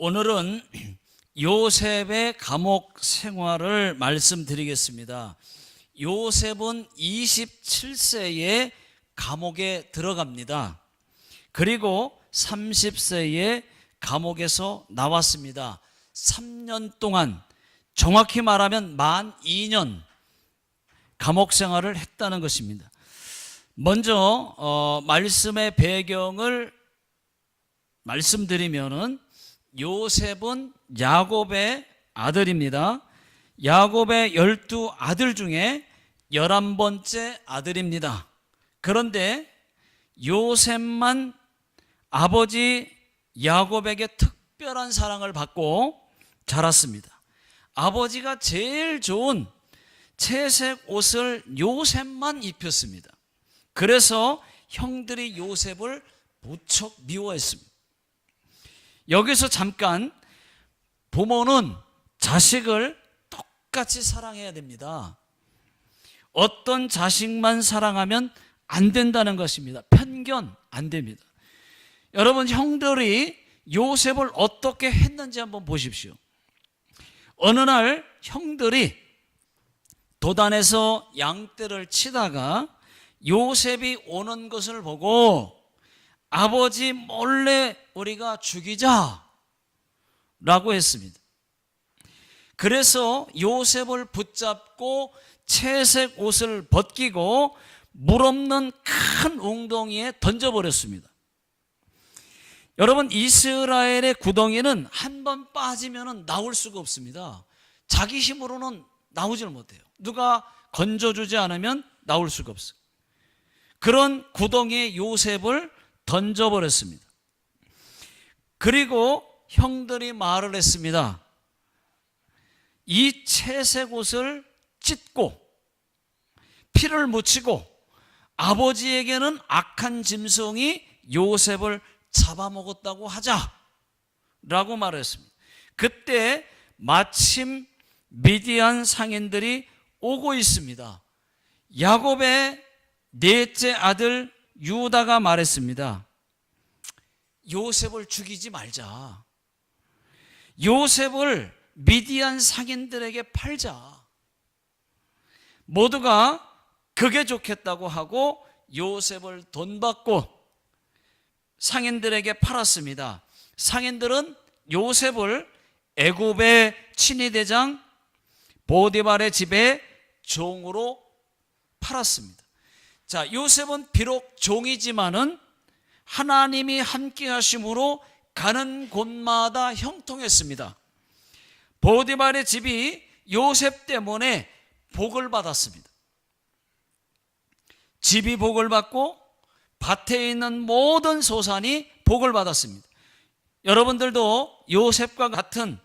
오늘은 요셉의 감옥 생활을 말씀드리겠습니다. 요셉은 27세에 감옥에 들어갑니다. 그리고 30세에 감옥에서 나왔습니다. 3년 동안, 정확히 말하면 만 2년 감옥 생활을 했다는 것입니다. 먼저 말씀의 배경을 말씀드리면은 요셉은 야곱의 아들입니다. 야곱의 12아들 중에 11번째 아들입니다. 그런데 요셉만 아버지 야곱에게 특별한 사랑을 받고 자랐습니다. 아버지가 제일 좋은 채색 옷을 요셉만 입혔습니다. 그래서 형들이 요셉을 무척 미워했습니다. 여기서 잠깐, 부모는 자식을 똑같이 사랑해야 됩니다. 어떤 자식만 사랑하면 안 된다는 것입니다. 편견 안 됩니다. 여러분, 형들이 요셉을 어떻게 했는지 한번 보십시오. 어느 날 형들이 도단에서 양떼를 치다가 요셉이 오는 것을 보고 아버지 몰래 우리가 죽이자 라고 했습니다. 그래서 요셉을 붙잡고 채색 옷을 벗기고 물 없는 큰 웅덩이에 던져버렸습니다. 여러분, 이스라엘의 구덩이는 한 번 빠지면 나올 수가 없습니다. 자기 힘으로는 나오질 못해요. 누가 건져주지 않으면 나올 수가 없어요. 그런 구덩이에 요셉을 던져버렸습니다. 그리고 형들이 말을 했습니다. 이 채색 옷을 찢고 피를 묻히고 아버지에게는 악한 짐승이 요셉을 잡아먹었다고 하자라고 말했습니다. 그때 마침 미디안 상인들이 오고 있습니다. 야곱의 넷째 아들 유다가 말했습니다. 요셉을 죽이지 말자. 요셉을 미디안 상인들에게 팔자. 모두가 그게 좋겠다고 하고 요셉을 돈 받고 상인들에게 팔았습니다. 상인들은 요셉을 애굽의 친위대장 보디발의 집에 종으로 팔았습니다. 자, 요셉은 비록 종이지만은 하나님이 함께 하심으로 가는 곳마다 형통했습니다. 보디발의 집이 요셉 때문에 복을 받았습니다. 집이 복을 받고 밭에 있는 모든 소산이 복을 받았습니다. 여러분들도 요셉과 같은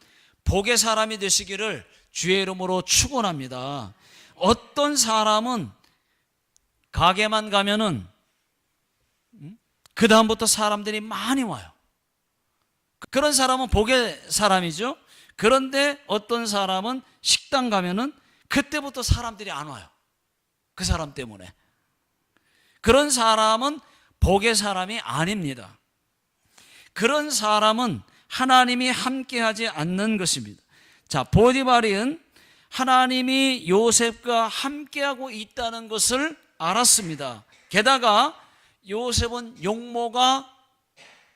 복의 사람이 되시기를 주의 이름으로 축원합니다. 어떤 사람은 가게만 가면은 그 다음부터 사람들이 많이 와요. 그런 사람은 복의 사람이죠. 그런데 어떤 사람은 식당 가면은 그때부터 사람들이 안 와요. 그 사람 때문에. 그런 사람은 복의 사람이 아닙니다. 그런 사람은 하나님이 함께하지 않는 것입니다. 자, 보디발은 하나님이 요셉과 함께하고 있다는 것을 알았습니다. 게다가 요셉은 용모가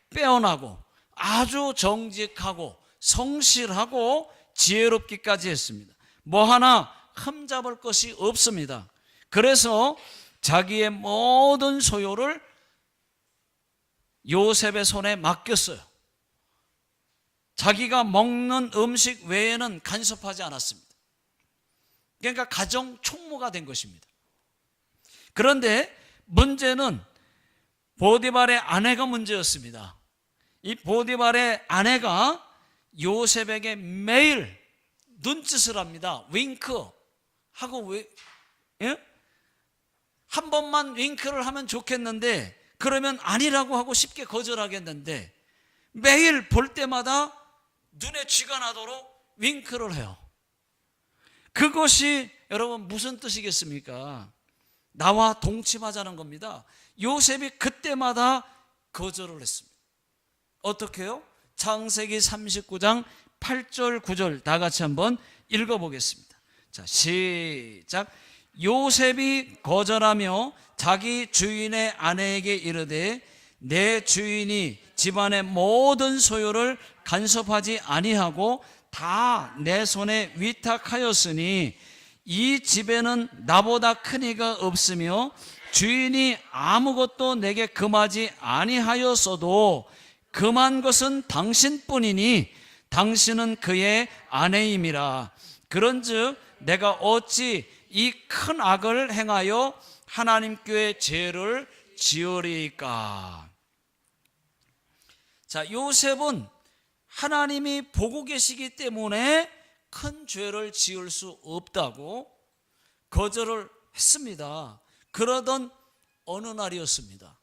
빼어나고 아주 정직하고 성실하고 지혜롭기까지 했습니다. 뭐 하나 흠잡을 것이 없습니다. 그래서 자기의 모든 소유를 요셉의 손에 맡겼어요. 자기가 먹는 음식 외에는 간섭하지 않았습니다. 그러니까 가정 총무가 된 것입니다. 그런데 문제는 보디발의 아내가 문제였습니다. 이 보디발의 아내가 요셉에게 매일 눈짓을 합니다. 윙크 하고 한 번만 윙크를 하면 좋겠는데 그러면 아니라고 하고 쉽게 거절하겠는데 매일 볼 때마다 눈에 쥐가 나도록 윙크를 해요. 그것이 여러분 무슨 뜻이겠습니까? 나와 동침하자는 겁니다. 요셉이 그때마다 거절을 했습니다. 어떻게 해요? 창세기 39장 8절 9절 다 같이 한번 읽어보겠습니다. 자, 시작. 요셉이 거절하며 자기 주인의 아내에게 이르되 내 주인이 집안의 모든 소유를 간섭하지 아니하고 다 내 손에 위탁하였으니 이 집에는 나보다 큰 이가 없으며 주인이 아무것도 내게 금하지 아니하였어도 금한 것은 당신뿐이니 당신은 그의 아내임이라. 그런즉 내가 어찌 이 큰 악을 행하여 하나님께 죄를 지으리이까. 자, 요셉은 하나님이 보고 계시기 때문에 큰 죄를 지을 수 없다고 거절을 했습니다. 그러던 어느 날이었습니다.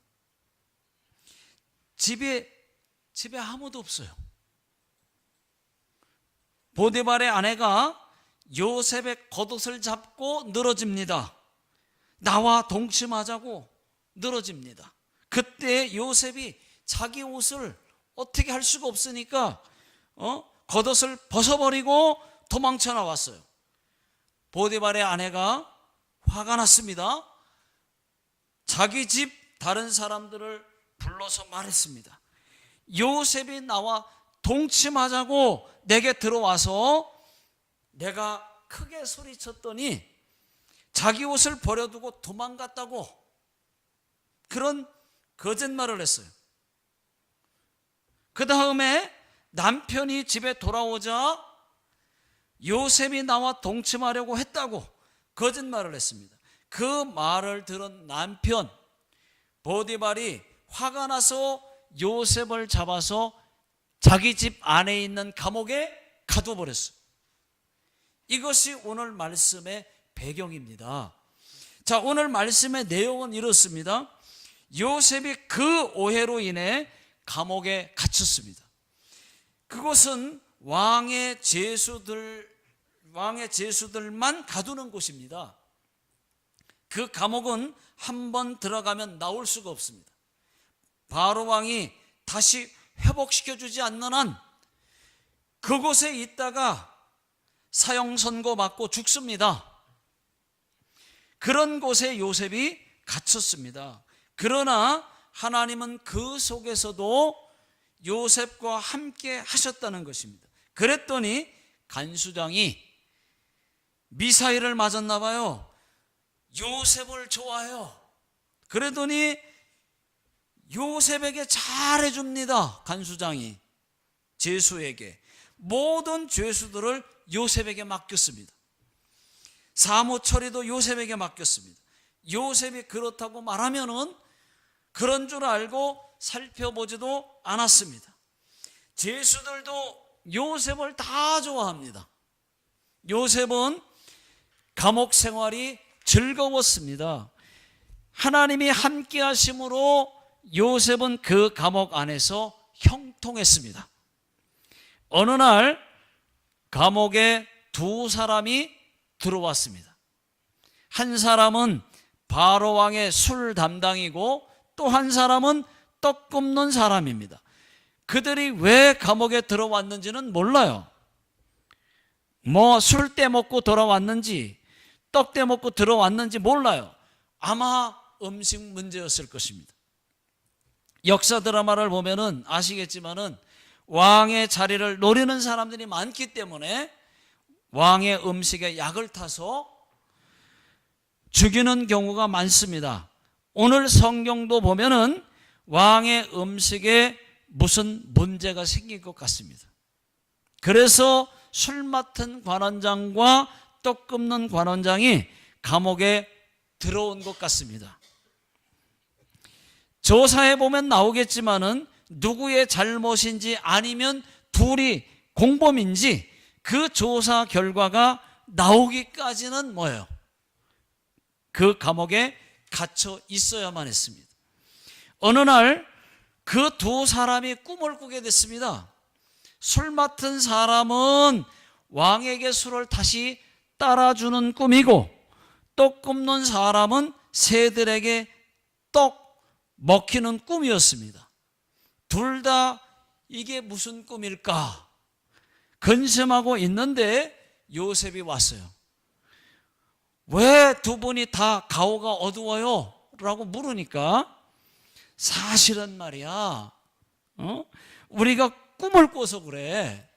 집에 아무도 없어요. 보디발의 아내가 요셉의 겉옷을 잡고 늘어집니다. 나와 동침하자고 늘어집니다. 그때 요셉이 자기 옷을 어떻게 할 수가 없으니까 겉옷을 벗어버리고 도망쳐 나왔어요. 보디발의 아내가 화가 났습니다. 자기 집 다른 사람들을 불러서 말했습니다. 요셉이 나와 동침하자고 내게 들어와서 내가 크게 소리쳤더니 자기 옷을 버려두고 도망갔다고 그런 거짓말을 했어요. 그 다음에 남편이 집에 돌아오자 요셉이 나와 동침하려고 했다고 거짓말을 했습니다. 그 말을 들은 남편 보디발이 화가 나서 요셉을 잡아서 자기 집 안에 있는 감옥에 가둬버렸어요. 이것이 오늘 말씀의 배경입니다. 자, 오늘 말씀의 내용은 이렇습니다. 요셉이 그 오해로 인해 감옥에 갇혔습니다. 그곳은 왕의 제수들만 가두는 곳입니다. 그 감옥은 한번 들어가면 나올 수가 없습니다. 바로 왕이 다시 회복시켜주지 않는 한 그곳에 있다가 사형 선고 받고 죽습니다. 그런 곳에 요셉이 갇혔습니다. 그러나 하나님은 그 속에서도 요셉과 함께 하셨다는 것입니다. 그랬더니 간수장이 미사일을 맞았나 봐요. 요셉을 좋아해요. 그러더니 요셉에게 잘해줍니다. 간수장이 제수에게 모든 죄수들을 요셉에게 맡겼습니다. 사무 처리도 요셉에게 맡겼습니다. 요셉이 그렇다고 말하면은 그런 줄 알고 살펴보지도 않았습니다. 제수들도 요셉을 다 좋아합니다. 요셉은 감옥 생활이 즐거웠습니다. 하나님이 함께 하심으로 요셉은 그 감옥 안에서 형통했습니다. 어느 날 감옥에 두 사람이 들어왔습니다. 한 사람은 바로 왕의 술 담당이고 또 한 사람은 떡 굽는 사람입니다. 그들이 왜 감옥에 들어왔는지는 몰라요. 술 떼먹고 들어왔는지 떡 떼먹고 들어왔는지 몰라요. 아마 음식 문제였을 것입니다. 역사 드라마를 보면은 아시겠지만은 왕의 자리를 노리는 사람들이 많기 때문에 왕의 음식에 약을 타서 죽이는 경우가 많습니다. 오늘 성경도 보면은 왕의 음식에 무슨 문제가 생긴 것 같습니다. 그래서 술 맡은 관원장과 떡 굽는 관원장이 감옥에 들어온 것 같습니다. 조사해 보면 나오겠지만은 누구의 잘못인지 아니면 둘이 공범인지 그 조사 결과가 나오기까지는 뭐예요? 그 감옥에 갇혀 있어야만 했습니다. 어느 날 그 두 사람이 꿈을 꾸게 됐습니다. 술 맡은 사람은 왕에게 술을 다시 따라주는 꿈이고 떡 굽는 사람은 새들에게 떡 먹히는 꿈이었습니다. 둘 다 이게 무슨 꿈일까 근심하고 있는데 요셉이 왔어요. 왜 두 분이 다 가오가 어두워요? 라고 물으니까 사실은 말이야, 우리가 꿈을 꿔서 그래.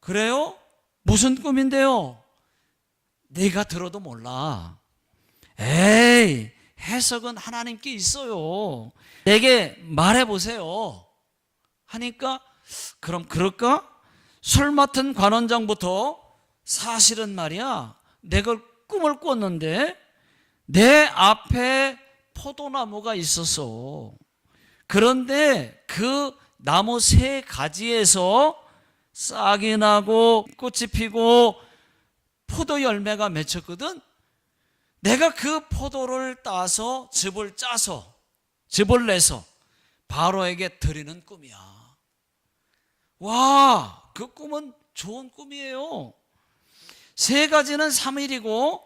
그래요? 무슨 꿈인데요? 네가 들어도 몰라. 에이, 해석은 하나님께 있어요. 내게 말해보세요. 하니까 그럼 그럴까? 술 맡은 관원장부터 사실은 말이야, 내가 꿈을 꿨는데 내 앞에 포도나무가 있었어. 그런데 그 나무 세 가지에서 싹이 나고 꽃이 피고 포도 열매가 맺혔거든. 내가 그 포도를 따서 즙을 짜서 즙을 내서 바로에게 드리는 꿈이야. 와, 그 꿈은 좋은 꿈이에요. 세 가지는 3일이고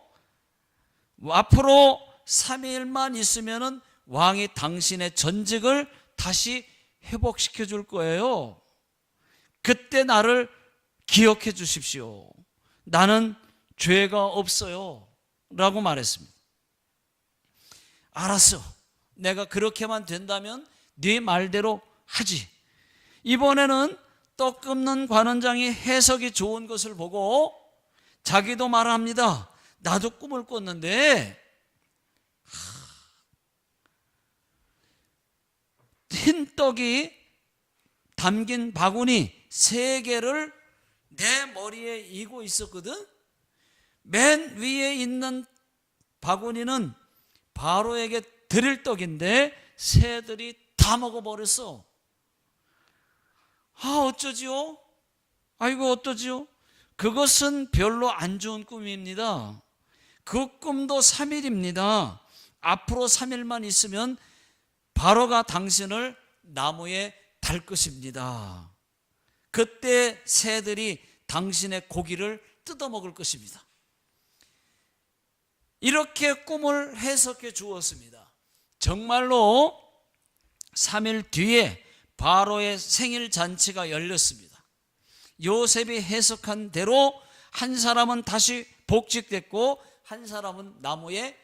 앞으로 3일만 있으면은 왕이 당신의 전직을 다시 회복시켜 줄 거예요. 그때 나를 기억해 주십시오. 나는 죄가 없어요. 라고 말했습니다. 알았어. 내가 그렇게만 된다면 네 말대로 하지. 이번에는 떡 굽는 관원장이 해석이 좋은 것을 보고 자기도 말합니다. 나도 꿈을 꿨는데 흰 떡이 담긴 바구니 3개를 내 머리에 이고 있었거든. 맨 위에 있는 바구니는 바로에게 드릴 떡인데 새들이 다 먹어버렸어. 어쩌지요? 아이고 어떠지요? 그것은 별로 안 좋은 꿈입니다. 그 꿈도 3일입니다. 앞으로 3일만 있으면 바로가 당신을 나무에 달 것입니다. 그때 새들이 당신의 고기를 뜯어먹을 것입니다. 이렇게 꿈을 해석해 주었습니다. 정말로 3일 뒤에 바로의 생일 잔치가 열렸습니다. 요셉이 해석한 대로 한 사람은 다시 복직됐고 한 사람은 나무에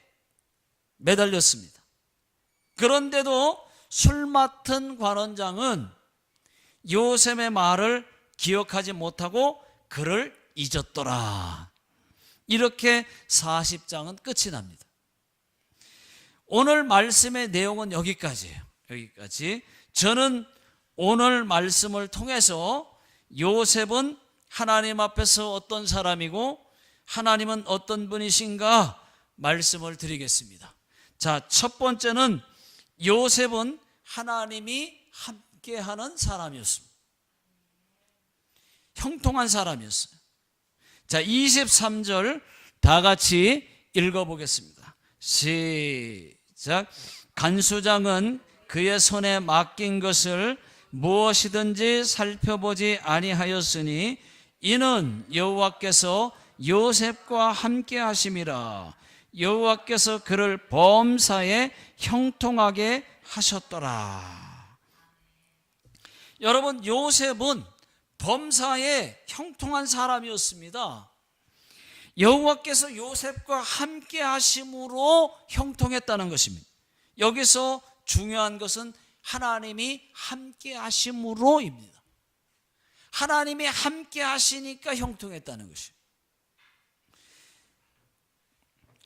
매달렸습니다. 그런데도 술 맡은 관원장은 요셉의 말을 기억하지 못하고 그를 잊었더라. 이렇게 40장은 끝이 납니다. 오늘 말씀의 내용은 여기까지예요. 여기까지. 저는 오늘 말씀을 통해서 요셉은 하나님 앞에서 어떤 사람이고 하나님은 어떤 분이신가 말씀을 드리겠습니다. 자, 첫 번째는 요셉은 하나님이 함께하는 사람이었습니다. 형통한 사람이었어요. 자, 23절 다 같이 읽어보겠습니다. 시작. 간수장은 그의 손에 맡긴 것을 무엇이든지 살펴보지 아니하였으니 이는 여호와께서 요셉과 함께 하심이라. 여호와께서 그를 범사에 형통하게 하셨더라. 여러분, 요셉은 범사에 형통한 사람이었습니다. 여호와께서 요셉과 함께 하심으로 형통했다는 것입니다. 여기서 중요한 것은 하나님이 함께 하심으로입니다. 하나님이 함께 하시니까 형통했다는 것입니다.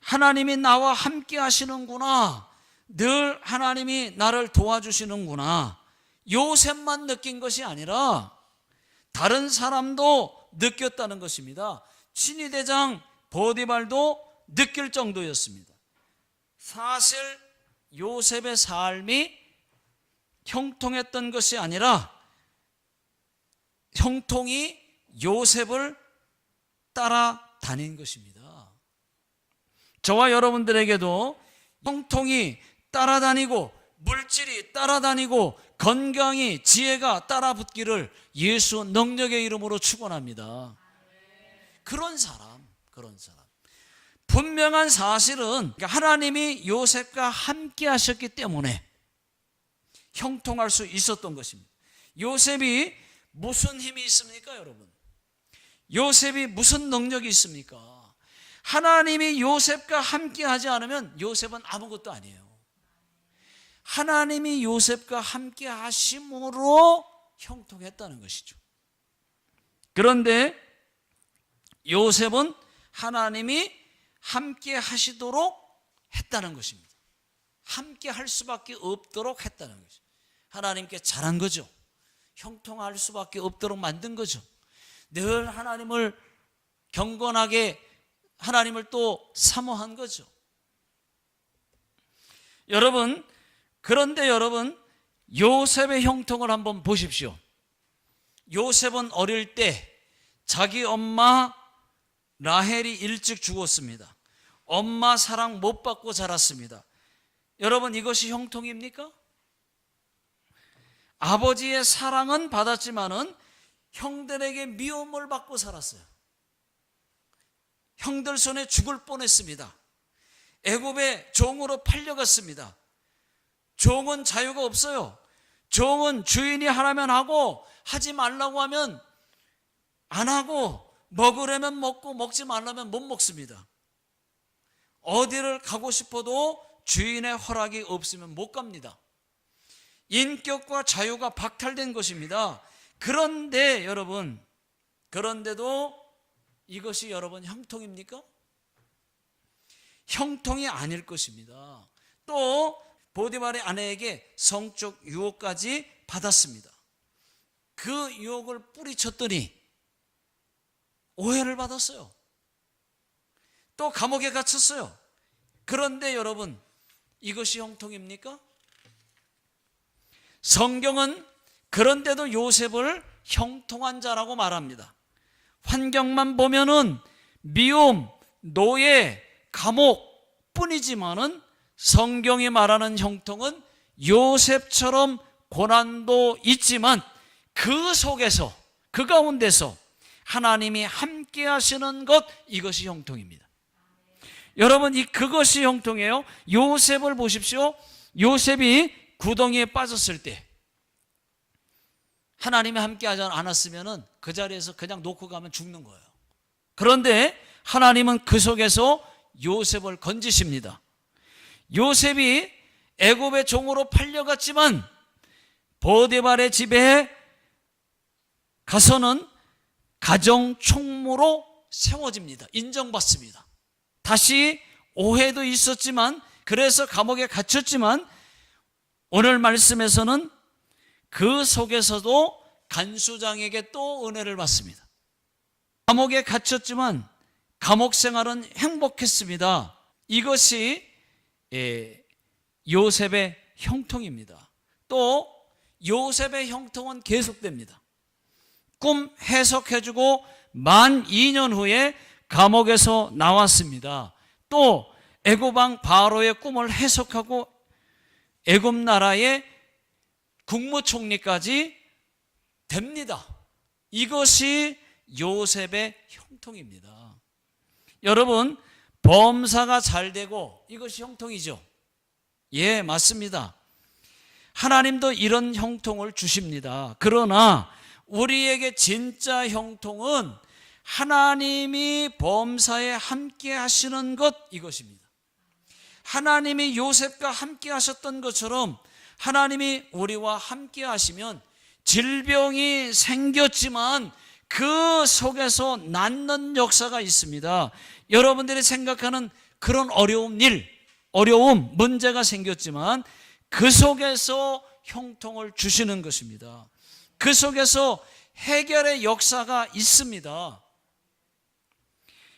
하나님이 나와 함께 하시는구나. 늘 하나님이 나를 도와주시는구나. 요셉만 느낀 것이 아니라 다른 사람도 느꼈다는 것입니다. 친위대장 보디발도 느낄 정도였습니다. 사실 요셉의 삶이 형통했던 것이 아니라 형통이 요셉을 따라다닌 것입니다. 저와 여러분들에게도 형통이 따라다니고 물질이 따라다니고 건강이 지혜가 따라붙기를 예수 능력의 이름으로 축원합니다. 그런 사람. 분명한 사실은 하나님이 요셉과 함께 하셨기 때문에 형통할 수 있었던 것입니다. 요셉이 무슨 힘이 있습니까, 여러분? 요셉이 무슨 능력이 있습니까? 하나님이 요셉과 함께 하지 않으면 요셉은 아무것도 아니에요. 하나님이 요셉과 함께 하심으로 형통했다는 것이죠. 그런데 요셉은 하나님이 함께 하시도록 했다는 것입니다. 함께 할 수밖에 없도록 했다는 거죠. 하나님께 잘한 거죠. 형통할 수밖에 없도록 만든 거죠. 늘 하나님을 경건하게, 하나님을 또 사모한 거죠. 여러분, 그런데 여러분, 요셉의 형통을 한번 보십시오. 요셉은 어릴 때 자기 엄마 라헬이 일찍 죽었습니다. 엄마 사랑 못 받고 자랐습니다. 여러분, 이것이 형통입니까? 아버지의 사랑은 받았지만은 형들에게 미움을 받고 살았어요. 형들 손에 죽을 뻔했습니다. 애굽의 종으로 팔려갔습니다. 종은 자유가 없어요. 종은 주인이 하라면 하고 하지 말라고 하면 안 하고, 먹으려면 먹고 먹지 말라면 못 먹습니다. 어디를 가고 싶어도 주인의 허락이 없으면 못 갑니다. 인격과 자유가 박탈된 것입니다. 그런데 여러분, 그런데도 이것이 여러분 형통입니까? 형통이 아닐 것입니다. 또 보디발의 아내에게 성적 유혹까지 받았습니다. 그 유혹을 뿌리쳤더니 오해를 받았어요. 또 감옥에 갇혔어요. 그런데 여러분, 이것이 형통입니까? 성경은 그런데도 요셉을 형통한 자라고 말합니다. 환경만 보면은 미움, 노예, 감옥 뿐이지만은 성경이 말하는 형통은 요셉처럼 고난도 있지만 그 속에서, 그 가운데서 하나님이 함께 하시는 것, 이것이 형통입니다. 여러분, 그것이 형통이에요. 요셉을 보십시오. 요셉이 구덩이에 빠졌을 때 하나님이 함께 하지 않았으면 그 자리에서 그냥 놓고 가면 죽는 거예요. 그런데 하나님은 그 속에서 요셉을 건지십니다. 요셉이 애굽의 종으로 팔려갔지만 보디발의 집에 가서는 가정 총무로 세워집니다. 인정받습니다. 다시 오해도 있었지만, 그래서 감옥에 갇혔지만, 오늘 말씀에서는 그 속에서도 간수장에게 또 은혜를 받습니다. 감옥에 갇혔지만 감옥 생활은 행복했습니다. 이것이 요셉의 형통입니다. 또 요셉의 형통은 계속됩니다. 꿈 해석해주고 만 2년 후에 감옥에서 나왔습니다. 또 애굽왕 바로의 꿈을 해석하고 애굽 나라의 국무총리까지 됩니다. 이것이 요셉의 형통입니다. 여러분, 범사가 잘 되고 이것이 형통이죠. 예, 맞습니다. 하나님도 이런 형통을 주십니다. 그러나 우리에게 진짜 형통은 하나님이 범사에 함께 하시는 것, 이것입니다. 하나님이 요셉과 함께 하셨던 것처럼 하나님이 우리와 함께 하시면 질병이 생겼지만 그 속에서 낫는 역사가 있습니다. 여러분들이 생각하는 그런 어려움, 문제가 생겼지만 그 속에서 형통을 주시는 것입니다. 그 속에서 해결의 역사가 있습니다.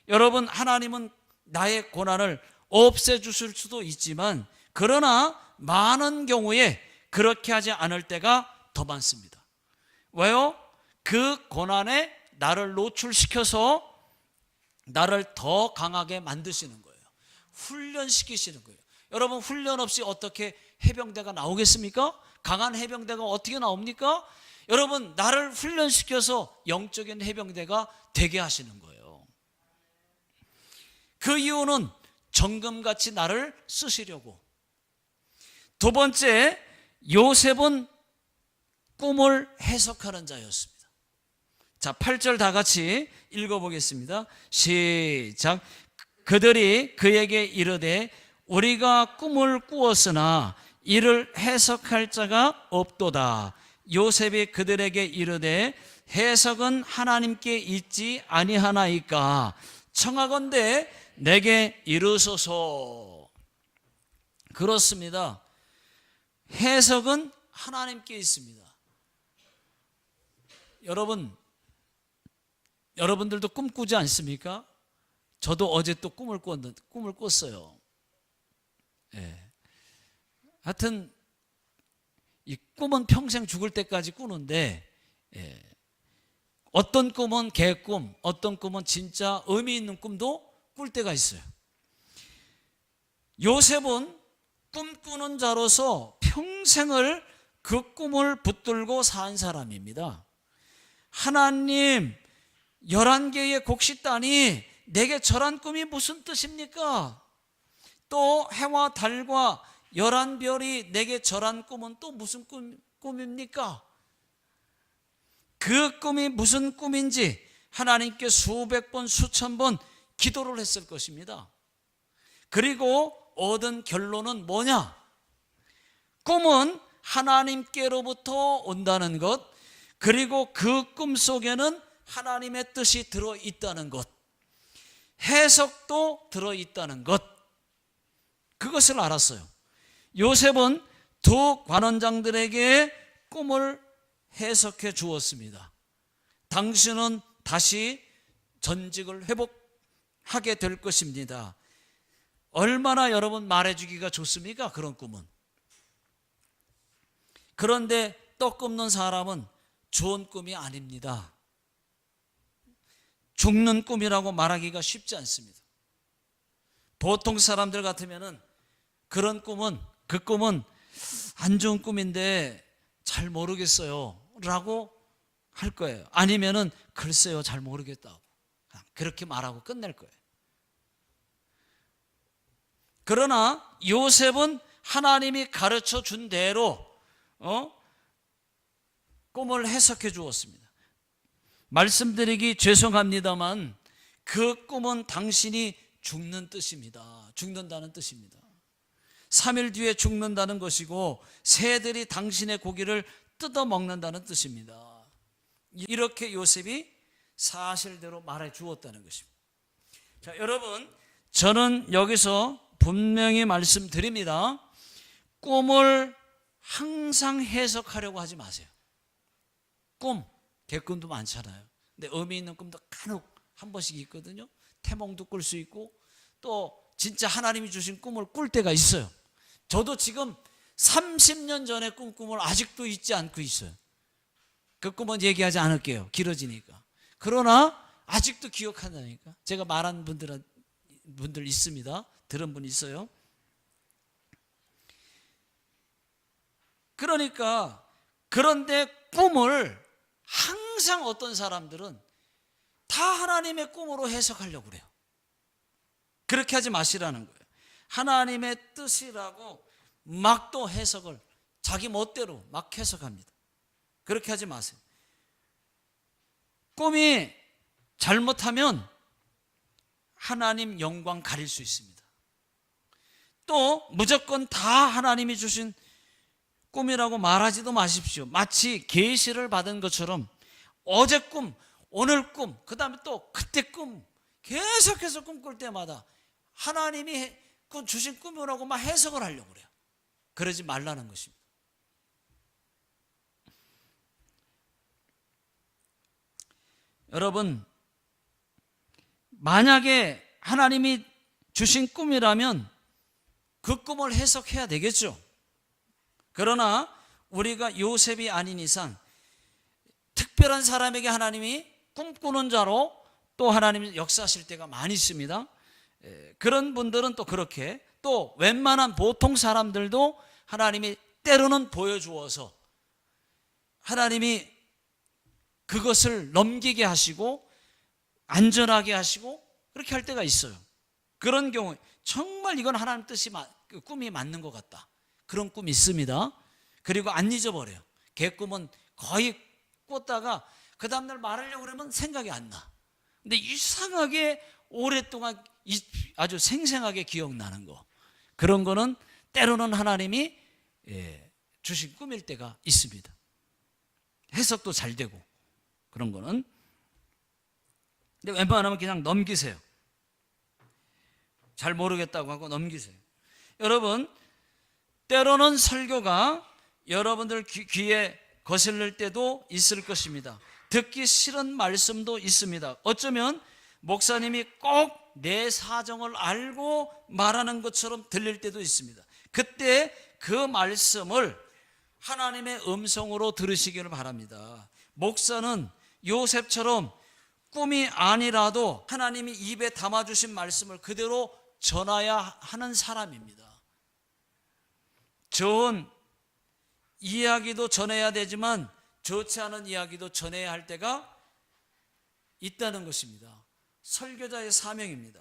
여러분, 하나님은 나의 고난을 없애주실 수도 있지만, 그러나 많은 경우에 그렇게 하지 않을 때가 더 많습니다. 왜요? 그 고난에 나를 노출시켜서 나를 더 강하게 만드시는 거예요. 훈련시키시는 거예요. 여러분, 훈련 없이 어떻게 해병대가 나오겠습니까? 강한 해병대가 어떻게 나옵니까? 여러분, 나를 훈련시켜서 영적인 해병대가 되게 하시는 거예요. 그 이유는 정금같이 나를 쓰시려고. 두 번째, 요셉은 꿈을 해석하는 자였습니다. 자, 8절 다 같이 읽어보겠습니다. 시작. 그들이 그에게 이르되 우리가 꿈을 꾸었으나 이를 해석할 자가 없도다. 요셉이 그들에게 이르되 해석은 하나님께 있지 아니하나이까. 청하건대 내게 이르소서. 그렇습니다. 해석은 하나님께 있습니다. 여러분들도 꿈 꾸지 않습니까? 저도 어제 또 꿈을 꿨어요. 예. 하여튼 이 꿈은 평생 죽을 때까지 꾸는데, 예. 어떤 꿈은 개꿈, 어떤 꿈은 진짜 의미 있는 꿈도 꿀 때가 있어요. 요셉은 꿈꾸는 자로서 평생을 그 꿈을 붙들고 산 사람입니다. 하나님, 11개의 곡식단이 내게 절한 꿈이 무슨 뜻입니까? 또 해와 달과 11별이 내게 절한 꿈은 또 무슨 꿈입니까? 그 꿈이 무슨 꿈인지 하나님께 수백 번, 수천 번 기도를 했을 것입니다. 그리고 얻은 결론은 뭐냐? 꿈은 하나님께로부터 온다는 것, 그리고 그 꿈 속에는 하나님의 뜻이 들어있다는 것, 해석도 들어있다는 것, 그것을 알았어요. 요셉은 두 관원장들에게 꿈을 해석해 주었습니다. 당신은 다시 전직을 회복하게 될 것입니다. 얼마나 여러분 말해주기가 좋습니까? 그런 꿈은. 그런데 떡 굽는 사람은 좋은 꿈이 아닙니다. 죽는 꿈이라고 말하기가 쉽지 않습니다. 보통 사람들 같으면은 그 꿈은 안 좋은 꿈인데 잘 모르겠어요 라고 할 거예요. 아니면은 글쎄요 잘 모르겠다고 그렇게 말하고 끝낼 거예요. 그러나 요셉은 하나님이 가르쳐 준 대로 꿈을 해석해 주었습니다. 말씀드리기 죄송합니다만 그 꿈은 당신이 죽는 뜻입니다. 죽는다는 뜻입니다. 3일 뒤에 죽는다는 것이고 새들이 당신의 고기를 뜯어 먹는다는 뜻입니다. 이렇게 요셉이 사실대로 말해 주었다는 것입니다. 자, 여러분, 저는 여기서 분명히 말씀드립니다. 꿈을 항상 해석하려고 하지 마세요. 개꿈도 많잖아요. 근데 의미 있는 꿈도 간혹 한 번씩 있거든요. 태몽도 꿀 수 있고 또 진짜 하나님이 주신 꿈을 꿀 때가 있어요. 저도 지금 30년 전에 꾼 꿈을 아직도 잊지 않고 있어요. 그 꿈은 얘기하지 않을게요. 길어지니까. 그러나 아직도 기억한다니까. 제가 말한 분들 있습니다. 들은 분 있어요. 그런데 꿈을 항상 어떤 사람들은 다 하나님의 꿈으로 해석하려고 그래요. 그렇게 하지 마시라는 거예요. 하나님의 뜻이라고 막 또 해석을 자기 멋대로 막 해석합니다. 그렇게 하지 마세요. 꿈이 잘못하면 하나님 영광 가릴 수 있습니다. 또 무조건 다 하나님이 주신 꿈이라고 말하지도 마십시오. 마치 계시를 받은 것처럼 어제 꿈, 오늘 꿈, 그 다음에 또 그때 꿈 계속해서 꿈꿀 때마다 하나님이 주신 꿈이라고 막 해석을 하려고 그래요. 그러지 말라는 것입니다. 여러분, 만약에 하나님이 주신 꿈이라면 그 꿈을 해석해야 되겠죠. 그러나 우리가 요셉이 아닌 이상 특별한 사람에게 하나님이 꿈꾸는 자로 또 하나님이 역사하실 때가 많이 있습니다. 그런 분들은 또 그렇게, 또 웬만한 보통 사람들도 하나님이 때로는 보여주어서 하나님이 그것을 넘기게 하시고 안전하게 하시고 그렇게 할 때가 있어요. 그런 경우에 정말 이건 하나님 뜻이 꿈이 맞는 것 같다. 그런 꿈이 있습니다. 그리고 안 잊어버려요. 개꿈은 거의 꽂다가 그 다음날 말하려고 그러면 생각이 안 나. 근데 이상하게 오랫동안 아주 생생하게 기억나는 거, 그런 거는 때로는 하나님이 주신 꿈일 때가 있습니다. 해석도 잘 되고 그런 거는. 근데 웬만하면 그냥 넘기세요. 잘 모르겠다고 하고 넘기세요. 여러분, 때로는 설교가 여러분들 귀에 거슬릴 때도 있을 것입니다. 듣기 싫은 말씀도 있습니다. 어쩌면 목사님이 꼭 내 사정을 알고 말하는 것처럼 들릴 때도 있습니다. 그때 그 말씀을 하나님의 음성으로 들으시기를 바랍니다. 목사는 요셉처럼 꿈이 아니라도 하나님이 입에 담아주신 말씀을 그대로 전해야 하는 사람입니다. 좋은 이야기도 전해야 되지만 좋지 않은 이야기도 전해야 할 때가 있다는 것입니다. 설교자의 사명입니다.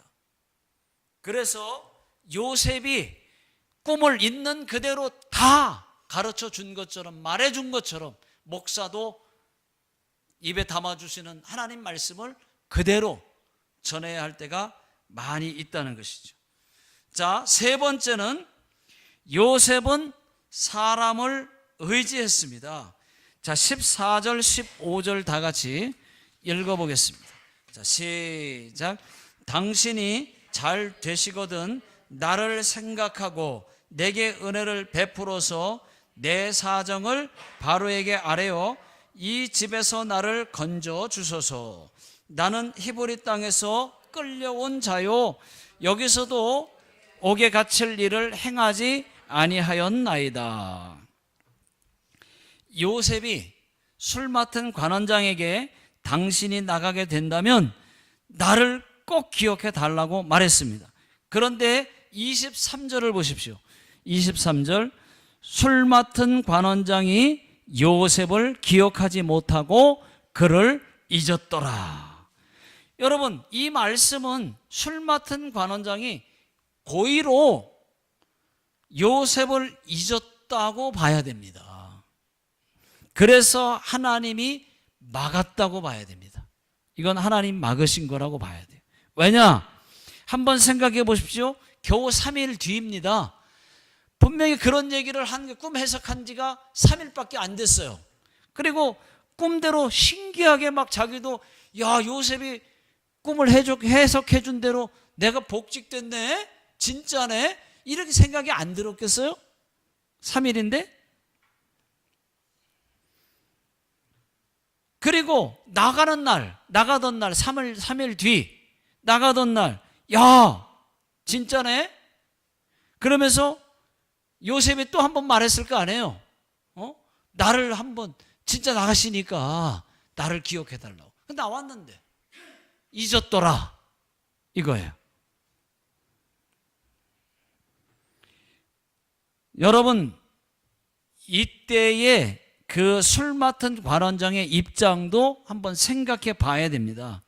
그래서 요셉이 꿈을 있는 그대로 다 가르쳐 준 것처럼, 말해 준 것처럼 목사도 입에 담아주시는 하나님 말씀을 그대로 전해야 할 때가 많이 있다는 것이죠. 자, 세 번째는 요셉은 사람을 의지했습니다. 자, 14절 15절 다 같이 읽어보겠습니다. 자, 시작. 당신이 잘 되시거든 나를 생각하고 내게 은혜를 베풀어서 내 사정을 바로에게 아뢰어 이 집에서 나를 건져 주소서. 나는 히브리 땅에서 끌려온 자요 여기서도 옥에 갇힐 일을 행하지 아니하였나이다. 요셉이 술 맡은 관원장에게 당신이 나가게 된다면 나를 꼭 기억해 달라고 말했습니다. 그런데 23절을 보십시오. 23절, 술 맡은 관원장이 요셉을 기억하지 못하고 그를 잊었더라. 여러분, 이 말씀은 술 맡은 관원장이 고의로 요셉을 잊었다고 봐야 됩니다. 그래서 하나님이 막았다고 봐야 됩니다. 이건 하나님 막으신 거라고 봐야 돼요. 왜냐? 한번 생각해 보십시오. 겨우 3일 뒤입니다. 분명히 그런 얘기를 한 게 꿈 해석한 지가 3일밖에 안 됐어요. 그리고 꿈대로 신기하게 막 자기도 야, 요셉이 꿈을 해석해 준 대로 내가 복직됐네? 진짜네? 이렇게 생각이 안 들었겠어요? 3일인데? 그리고 나가던 날 3일 뒤 나가던 날, 야, 진짜네? 그러면서 요셉이 또 한 번 말했을 거 아니에요? 나를 한번 진짜 나가시니까 나를 기억해 달라고. 나왔는데 잊었더라 이거예요. 여러분, 이때의 그 술 맡은 관원장의 입장도 한번 생각해 봐야 됩니다.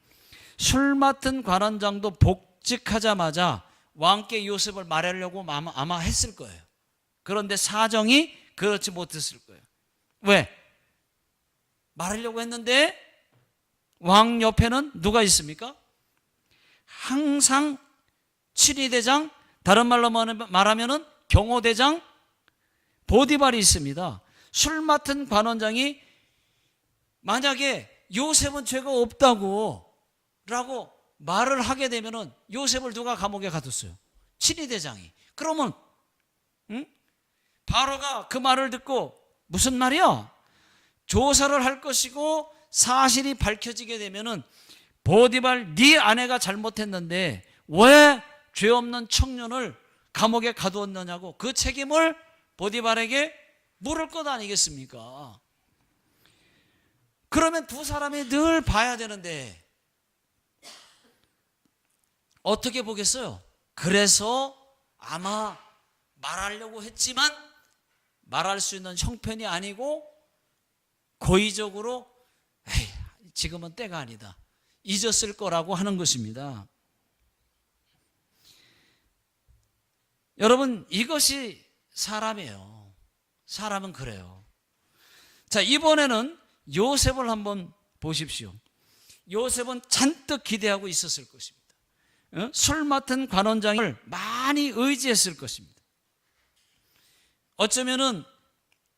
술 맡은 관원장도 복직하자마자 왕께 요셉을 말하려고 아마 했을 거예요. 그런데 사정이 그렇지 못했을 거예요. 왜? 말하려고 했는데 왕 옆에는 누가 있습니까? 항상 친위대장, 다른 말로 말하면 경호대장 보디발이 있습니다. 술 맡은 관원장이 만약에 요셉은 죄가 없다고 라고 말을 하게 되면은 요셉을 누가 감옥에 가뒀어요? 친위대장이. 그러면 바로가 그 말을 듣고 무슨 말이야? 조사를 할 것이고 사실이 밝혀지게 되면은 보디발 네 아내가 잘못했는데 왜 죄 없는 청년을 감옥에 가두었느냐고 그 책임을 보디발에게 물을 것 아니겠습니까? 그러면 두 사람이 늘 봐야 되는데 어떻게 보겠어요? 그래서 아마 말하려고 했지만 말할 수 있는 형편이 아니고 고의적으로 에이, 지금은 때가 아니다, 잊었을 거라고 하는 것입니다. 여러분, 이것이 사람이에요. 사람은 그래요. 자, 이번에는 요셉을 한번 보십시오. 요셉은 잔뜩 기대하고 있었을 것입니다. 술 맡은 관원장을 많이 의지했을 것입니다. 어쩌면은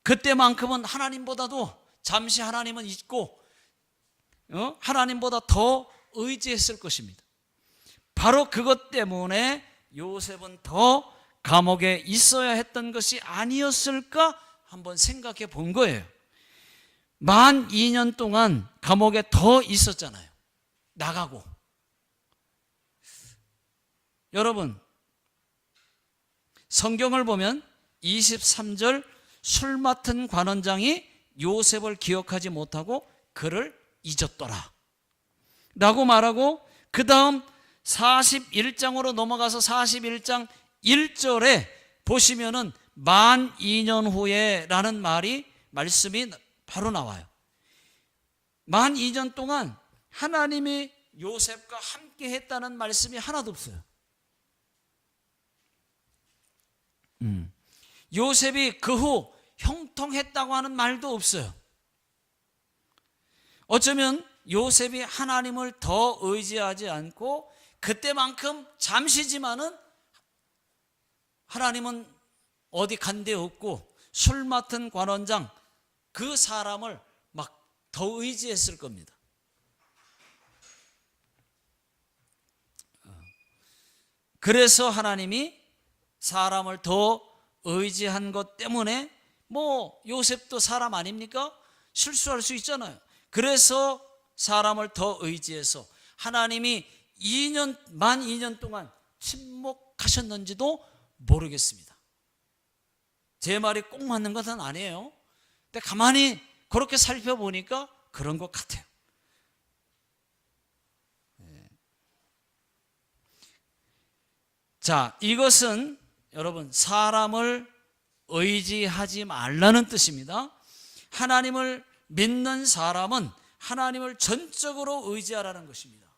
그때만큼은 하나님보다도 잠시 하나님은 잊고 하나님보다 더 의지했을 것입니다. 바로 그것 때문에 요셉은 더 감옥에 있어야 했던 것이 아니었을까 한번 생각해 본 거예요. 만 2년 동안 감옥에 더 있었잖아요. 나가고. 여러분, 성경을 보면 23절 술 맡은 관원장이 요셉을 기억하지 못하고 그를 잊었더라 라고 말하고, 그 다음 41장으로 넘어가서 41장 1절에 보시면은 만 2년 후에 라는 말씀이 바로 나와요. 만 2년 동안 하나님이 요셉과 함께 했다는 말씀이 하나도 없어요. 요셉이 그 후 형통했다고 하는 말도 없어요. 어쩌면 요셉이 하나님을 더 의지하지 않고 그때만큼 잠시지만은 하나님은 어디 간 데 없고 술 맡은 관원장 그 사람을 막 더 의지했을 겁니다. 그래서 하나님이 사람을 더 의지한 것 때문에 뭐 요셉도 사람 아닙니까? 실수할 수 있잖아요. 그래서 사람을 더 의지해서 하나님이 만 2년 동안 침묵하셨는지도 모르겠습니다. 제 말이 꼭 맞는 것은 아니에요. 근데 가만히 그렇게 살펴보니까 그런 것 같아요. 자, 이것은 여러분 사람을 의지하지 말라는 뜻입니다. 하나님을 믿는 사람은 하나님을 전적으로 의지하라는 것입니다.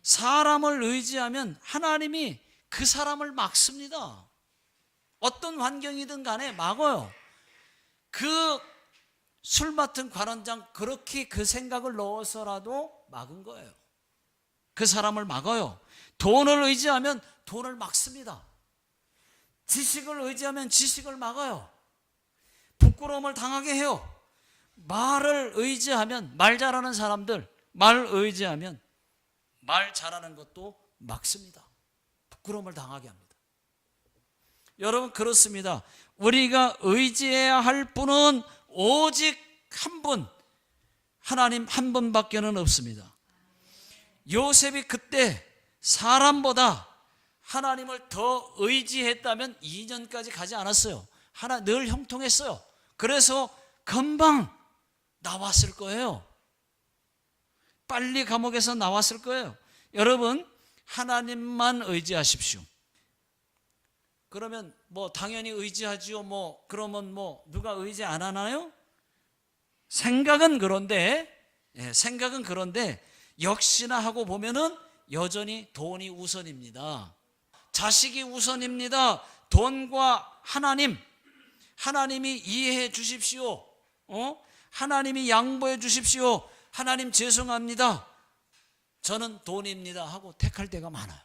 사람을 의지하면 하나님이 그 사람을 막습니다. 어떤 환경이든 간에 막아요. 그 술 맡은 관원장 그렇게 그 생각을 넣어서라도 막은 거예요. 그 사람을 막아요. 돈을 의지하면 돈을 막습니다. 지식을 의지하면 지식을 막아요. 부끄러움을 당하게 해요. 말을 의지하면, 말 잘하는 사람들 말 의지하면 말 잘하는 것도 막습니다. 부끄러움을 당하게 합니다. 여러분, 그렇습니다. 우리가 의지해야 할 분은 오직 한 분, 하나님 한 분밖에는 없습니다. 요셉이 그때 사람보다 하나님을 더 의지했다면 2년까지 가지 않았어요. 늘 형통했어요. 그래서 금방 나왔을 거예요. 빨리 감옥에서 나왔을 거예요. 여러분, 하나님만 의지하십시오. 그러면 뭐 당연히 의지하지요. 그러면 누가 의지 안 하나요? 생각은 그런데 역시나 하고 보면은 여전히 돈이 우선입니다. 자식이 우선입니다. 돈과 하나님이 이해해 주십시오. 하나님이 양보해 주십시오. 하나님 죄송합니다. 저는 돈입니다 하고 택할 때가 많아요.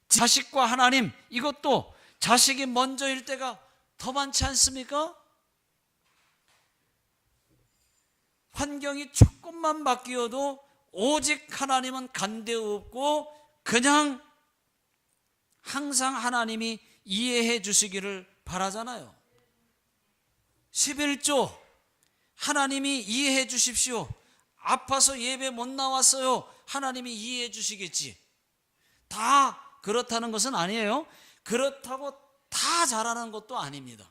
자식과 하나님, 이것도 자식이 먼저일 때가 더 많지 않습니까? 환경이 조금만 바뀌어도 오직 하나님은 간대 없고 그냥 항상 하나님이 이해해 주시기를 바라잖아요. 11조 하나님이 이해해 주십시오. 아파서 예배 못 나왔어요. 하나님이 이해해 주시겠지. 다 그렇다는 것은 아니에요. 그렇다고 다 잘하는 것도 아닙니다.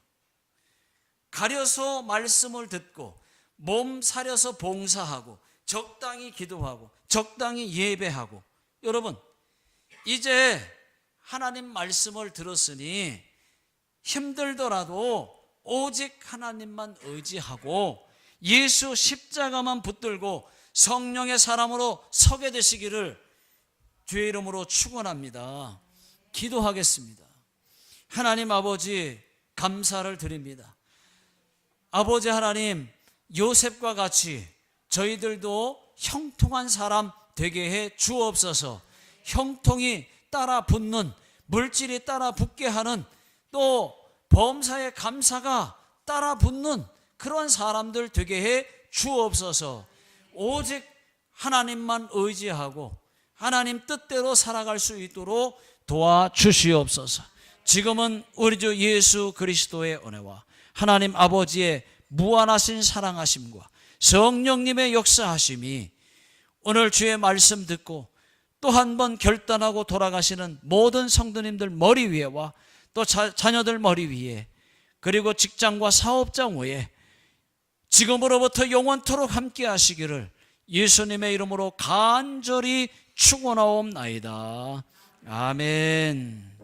가려서 말씀을 듣고 몸 사려서 봉사하고 적당히 기도하고 적당히 예배하고, 여러분 이제 하나님 말씀을 들었으니 힘들더라도 오직 하나님만 의지하고 예수 십자가만 붙들고 성령의 사람으로 서게 되시기를 주의 이름으로 축원합니다. 기도하겠습니다. 하나님 아버지, 감사를 드립니다. 아버지 하나님, 요셉과 같이 저희들도 형통한 사람 되게 해 주옵소서. 형통이 따라 붙는, 물질이 따라 붙게 하는, 또 범사의 감사가 따라 붙는 그런 사람들 되게 해 주옵소서. 오직 하나님만 의지하고 하나님 뜻대로 살아갈 수 있도록 도와주시옵소서. 지금은 우리 주 예수 그리스도의 은혜와 하나님 아버지의 무한하신 사랑하심과 성령님의 역사하심이 오늘 주의 말씀 듣고 또 한 번 결단하고 돌아가시는 모든 성도님들 머리 위에와 또 자녀들 머리 위에, 그리고 직장과 사업장 위에 지금으로부터 영원토록 함께 하시기를 예수님의 이름으로 간절히 축원하옵나이다. 아멘.